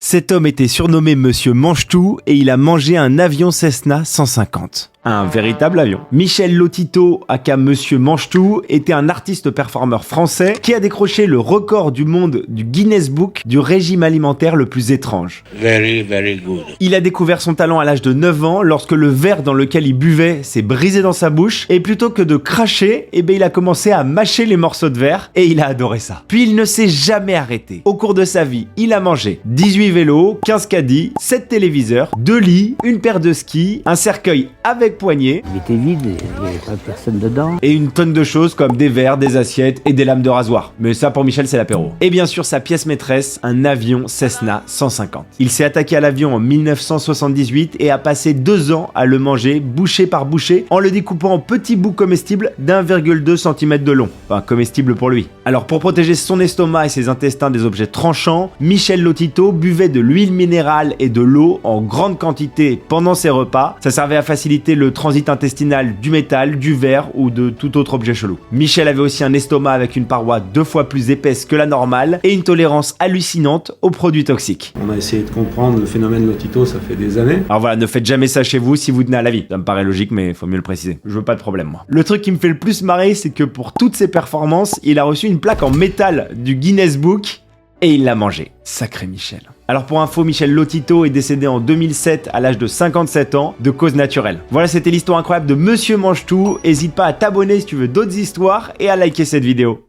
Cet homme était surnommé Monsieur Mange-Tout et il a mangé un avion Cessna 150. Un véritable avion. Michel Lotito, aka Monsieur Mange-Tout, était un artiste performeur français qui a décroché le record du monde du Guinness Book du régime alimentaire le plus étrange. Very, very good. Il a découvert son talent à l'âge de 9 ans lorsque le verre dans lequel il buvait s'est brisé dans sa bouche et plutôt que de cracher, il a commencé à mâcher les morceaux de verre et il a adoré ça. Puis il ne s'est jamais arrêté. Au cours de sa vie, il a mangé 18 vélos, 15 caddies, 7 téléviseurs, 2 lits, une paire de skis, un cercueil avec poignée. Il était vide, il n'y avait pas personne dedans. Et une tonne de choses comme des verres, des assiettes et des lames de rasoir. Mais ça pour Michel c'est l'apéro. Et bien sûr sa pièce maîtresse, un avion Cessna 150. Il s'est attaqué à l'avion en 1978 et a passé 2 ans à le manger bouchée par bouchée en le découpant en petits bouts comestibles d'1,2 cm de long. Enfin comestible pour lui. Alors pour protéger son estomac et ses intestins des objets tranchants, Michel Lotito buvait de l'huile minérale et de l'eau en grande quantité pendant ses repas. Ça servait à faciliter le transit intestinal du métal, du verre ou de tout autre objet chelou. Michel avait aussi un estomac avec une paroi 2 fois plus épaisse que la normale et une tolérance hallucinante aux produits toxiques. On a essayé de comprendre le phénomène Lotito, ça fait des années. Alors voilà, ne faites jamais ça chez vous si vous tenez à la vie. Ça me paraît logique, mais faut mieux le préciser. Je veux pas de problème, moi. Le truc qui me fait le plus marrer, c'est que pour toutes ses performances, il a reçu une plaque en métal du Guinness Book et il l'a mangé. Sacré Michel. Alors pour info, Michel Lotito est décédé en 2007 à l'âge de 57 ans de cause naturelle. Voilà, c'était l'histoire incroyable de Monsieur Mange-Tout. N'hésite pas à t'abonner si tu veux d'autres histoires et à liker cette vidéo.